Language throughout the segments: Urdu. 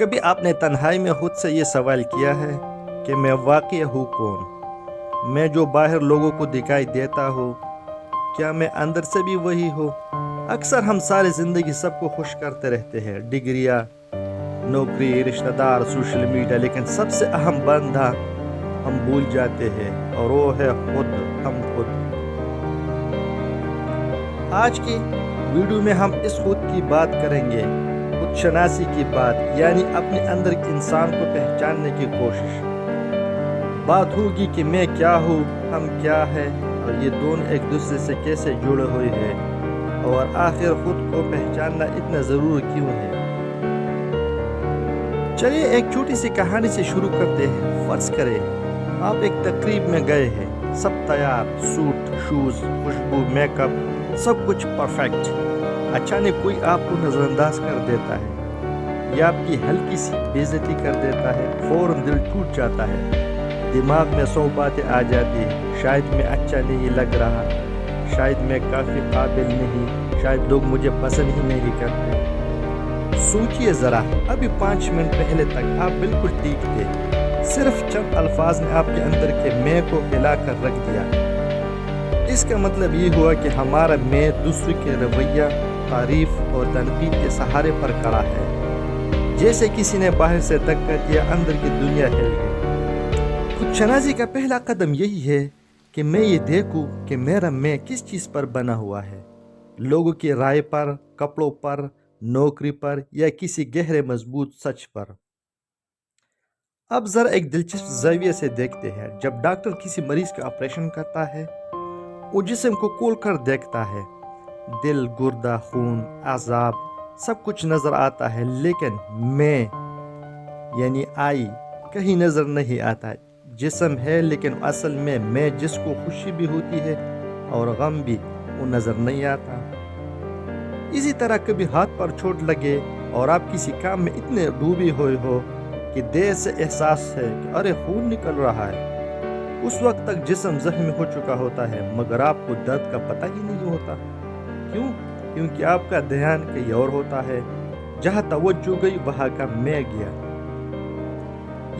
کبھی آپ نے تنہائی میں خود سے یہ سوال کیا ہے کہ میں واقعی ہوں کون؟ میں جو باہر لوگوں کو دکھائی دیتا ہوں، کیا میں اندر سے بھی وہی ہوں؟ اکثر ہم ساری زندگی سب کو خوش کرتے رہتے ہیں، ڈگریاں، نوکری، رشتہ دار، سوشل میڈیا، لیکن سب سے اہم بندہ ہم بھول جاتے ہیں اور وہ ہے ہم خود۔ آج کی ویڈیو میں ہم اس خود کی بات کریں گے، خود شناسی کی بات، یعنی اپنے اندر کے انسان کو پہچاننے کی کوشش۔ بات ہوگی کہ میں کیا ہوں، ہم کیا ہے، اور یہ دونوں ایک دوسرے سے کیسے جڑے ہوئے ہیں، اور آخر خود کو پہچاننا اتنا ضروری کیوں ہے۔ چلیے ایک چھوٹی سی کہانی سے شروع کرتے ہیں۔ فرض کریں آپ ایک تقریب میں گئے ہیں، سب تیار، سوٹ، شوز، خوشبو، میک اپ، سب کچھ پرفیکٹ۔ اچانک کوئی آپ کو نظر انداز کر دیتا ہے یا آپ کی ہلکی سی بے عزتی کر دیتا ہے، فوراً دل ٹوٹ جاتا ہے، دماغ میں 100 باتیں آ جاتی ہیں۔ شاید میں اچھا نہیں لگ رہا، شاید میں کافی قابل نہیں، شاید لوگ مجھے پسند ہی نہیں کرتے۔ سوچئے ذرا، ابھی 5 منٹ پہلے تک آپ بالکل ٹھیک تھے، صرف چند الفاظ نے آپ کے اندر کے میں کو ہلا کر رکھ دیا۔ اس کا مطلب یہ ہوا کہ ہمارا میں دوسرے کے رویہ، تعریف اور تنقید کے سہارے پر کھڑا ہے، جیسے کسی نے باہر سے دھکا دیا، اندر کی دنیا ہل گئی۔ خود شناسی کا پہلا قدم یہی ہے کہ میں یہ دیکھوں کہ میرا میں کس چیز پر بنا ہوا ہے، لوگوں کی رائے پر، کپڑوں پر، نوکری پر، یا کسی گہرے مضبوط سچ پر۔ اب ذرا ایک دلچسپ زاویے سے دیکھتے ہیں۔ جب ڈاکٹر کسی مریض کا آپریشن کرتا ہے، وہ جسم کو کھول کر دیکھتا ہے، دل، گردہ، خون، اعصاب، سب کچھ نظر آتا ہے، لیکن میں یعنی آئی کہیں نظر نہیں آتا۔ جسم ہے لیکن اصل میں جس کو خوشی بھی ہوتی ہے اور غم بھی، وہ نظر نہیں آتا۔ اسی طرح کبھی ہاتھ پر چوٹ لگے اور آپ کسی کام میں اتنے ڈوبے ہوئے ہو کہ دیر سے احساس ہے کہ ارے خون نکل رہا ہے۔ اس وقت تک جسم زخمی ہو چکا ہوتا ہے، مگر آپ کو درد کا پتہ ہی نہیں ہوتا۔ کیوں؟ کیونکہ آپ کا دھیان کہیں اور ہوتا ہے۔ جہاں توجہ گئی وہاں کا میں گیا۔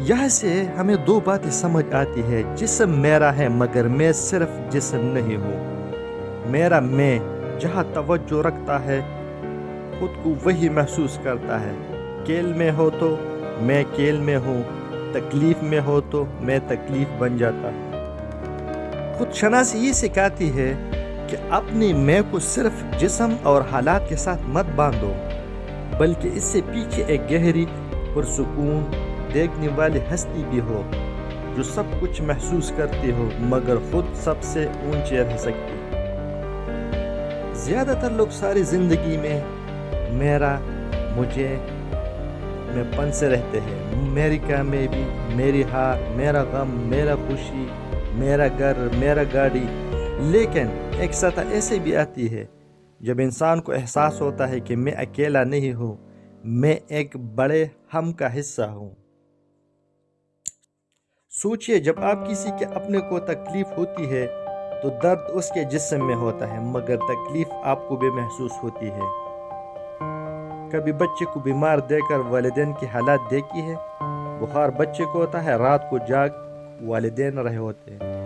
یہاں سے ہمیں 2 باتیں سمجھ آتی ہے۔ جسم میرا ہے، مگر میں صرف جسم نہیں ہوں۔ میرا میں جہاں توجہ رکھتا ہے، خود کو وہی محسوس کرتا ہے۔ کیل میں ہو تو میں کیل میں ہوں، تکلیف میں ہو تو میں تکلیف بن جاتا ہوں۔ خود شناسی یہ سکھاتی ہے کہ اپنی میں کو صرف جسم اور حالات کے ساتھ مت باندھو، بلکہ اس سے پیچھے ایک گہری، پرسکون، دیکھنے والی ہستی بھی ہو، جو سب کچھ محسوس کرتی ہو مگر خود سب سے اونچے رہ سکتی۔ زیادہ تر لوگ ساری زندگی میں میرا، مجھے، میں پن سے رہتے ہیں۔ میری کامیابی، میری ہار، میرا غم، میرا خوشی، میرا گھر، میرا گاڑی۔ لیکن ایک سطح ایسے بھی آتی ہے جب انسان کو احساس ہوتا ہے کہ میں اکیلا نہیں ہوں، میں ایک بڑے ہم کا حصہ ہوں۔ سوچئے، جب آپ کسی کے اپنے کو تکلیف ہوتی ہے تو درد اس کے جسم میں ہوتا ہے، مگر تکلیف آپ کو بھی محسوس ہوتی ہے۔ کبھی بچے کو بیمار دیکھ کر والدین کی حالت دیکھی ہے؟ بخار بچے کو ہوتا ہے، رات کو جاگ والدین رہے ہوتے ہیں۔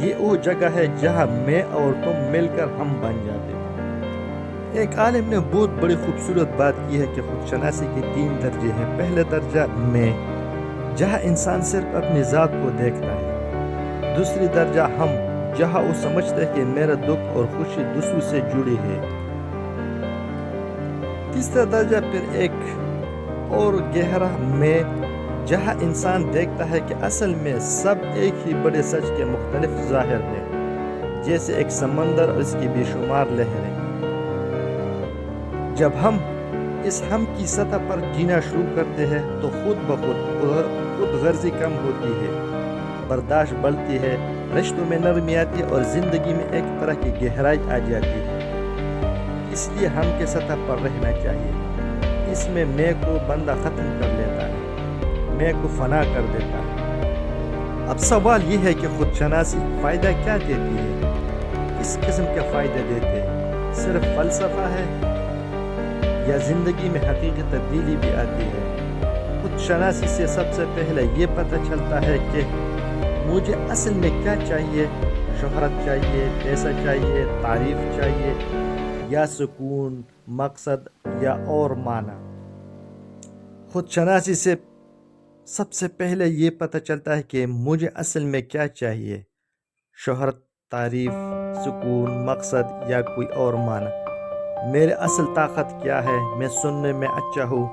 یہ وہ جگہ ہے جہاں میں اور تم مل کر ہم بن جاتے ہیں۔ ایک عالم نے بہت بڑی خوبصورت بات کی ہے کہ خود شناسی کے 3 درجے ہیں۔ پہلا درجہ میں، جہاں انسان صرف اپنی ذات کو دیکھتا ہے۔ دوسری درجہ ہم، جہاں وہ سمجھتا ہے کہ میرا دکھ اور خوشی دوسروں سے جڑی ہے۔ تیسرا درجہ پھر ایک اور گہرا میں، جہاں انسان دیکھتا ہے کہ اصل میں سب ایک ہی بڑے سچ کے مختلف ظاہر ہیں، جیسے ایک سمندر اور اس کی بے شمار لہریں۔ جب ہم اس ہم کی سطح پر جینا شروع کرتے ہیں تو خود خود غرضی کم ہوتی ہے، برداشت بڑھتی ہے، رشتوں میں نرمی آتی ہے اور زندگی میں ایک طرح کی گہرائی آ جاتی ہے۔ اس لیے ہم کے سطح پر رہنا چاہیے۔ اس میں کو بندہ ختم کر لیتا ہے، میں کو فنا کر دیتا ہے۔ اب سوال یہ ہے کہ خود شناسی فائدہ کیا دیتی ہے؟ کس قسم کا فائدہ دیتے ہیں؟ صرف فلسفہ ہے یا زندگی میں حقیقی تبدیلی بھی آتی ہے؟ خود شناسی سے سب سے پہلے یہ پتہ چلتا ہے کہ مجھے اصل میں کیا چاہیے. شہرت چاہیے, پیسہ چاہیے, تعریف چاہیے, یا سکون, مقصد, یا اور معنی. خود شناسی سے سب سے پہلے یہ پتہ چلتا ہے کہ مجھے اصل میں کیا چاہیے. شہرت, تعریف, سکون, مقصد یا کوئی اور معنی. میرے اصل طاقت کیا ہے. میں سننے میں اچھا ہوں,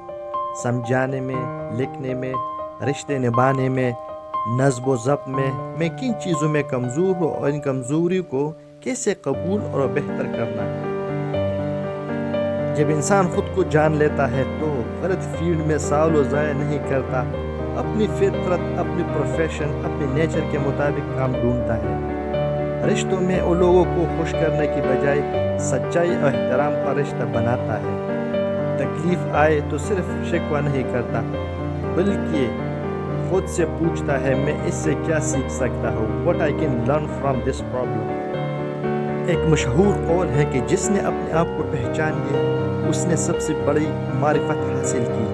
سمجھانے میں, لکھنے میں, رشتے نبھانے میں, نظم و ضبط میں. میں کن چیزوں میں کمزور ہوں اور ان کمزوریوں کو کیسے قبول اور بہتر کرنا ہے. جب انسان خود کو جان لیتا ہے تو غلط فیلڈ میں سالوں ضائع نہیں کرتا. اپنی فطرت, اپنی پروفیشن, اپنے نیچر کے مطابق کام ڈھونڈتا ہے. رشتوں میں ان لوگوں کو خوش کرنے کی بجائے سچائی اور احترام پر رشتہ بناتا ہے. تکلیف آئے تو صرف شکوہ نہیں کرتا بلکہ خود سے پوچھتا ہے میں اس سے کیا سیکھ سکتا ہوں. What I can learn from this problem. ایک مشہور قول ہے کہ جس نے اپنے آپ کو پہچان لیا اس نے سب سے بڑی معرفت حاصل کی.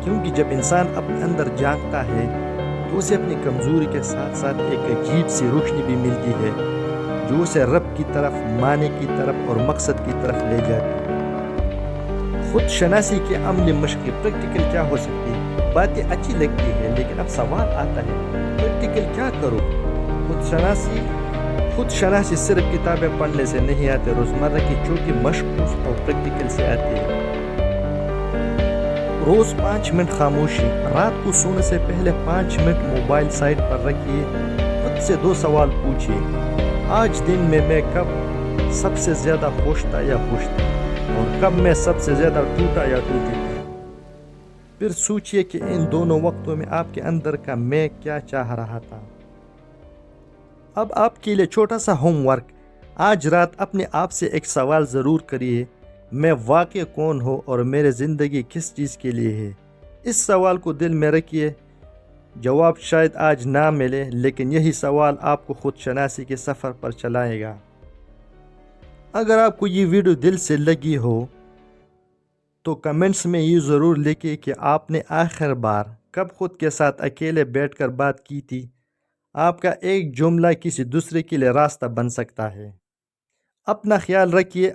کیونکہ جب انسان اپنے اندر جانتا ہے تو اسے اپنی کمزوری کے ساتھ ساتھ ایک عجیب سی روشنی بھی ملتی ہے جو اسے رب کی طرف, معنی کی طرف اور مقصد کی طرف لے جاتی ہے. خود شناسی کے عملی مشق پریکٹیکل کیا ہو سکتی ہے. باتیں اچھی لگتی ہے لیکن اب سوال آتا ہے پریکٹیکل کیا کرو. خود شناسی صرف کتابیں پڑھنے سے نہیں آتے, روزمرہ کی چھوٹی مشقوں اور پریکٹیکل سے آتی ہے. روز 5 منٹ خاموشی, رات کو سونے سے پہلے 5 منٹ موبائل سائٹ پر رکھیے. خود سے 2 سوال پوچھیے. آج دن میں کب سب سے زیادہ خوش تھا یا خوش تھا, اور کب میں سب سے زیادہ ٹوٹا یا ٹوٹی تھی. پھر سوچئے کہ ان دونوں وقتوں میں آپ کے اندر کا میں کیا چاہ رہا تھا. اب آپ کے لیے چھوٹا سا ہوم ورک. آج رات اپنے آپ سے ایک سوال ضرور کریے, میں واقع کون ہوں اور میری زندگی کس چیز کے لیے ہے. اس سوال کو دل میں رکھیے. جواب شاید آج نہ ملے لیکن یہی سوال آپ کو خود شناسی کے سفر پر چلائے گا. اگر آپ کو یہ ویڈیو دل سے لگی ہو تو کمنٹس میں یہ ضرور لکھیں کہ آپ نے آخر بار کب خود کے ساتھ اکیلے بیٹھ کر بات کی تھی. آپ کا ایک جملہ کسی دوسرے کے لیے راستہ بن سکتا ہے. اپنا خیال رکھیے.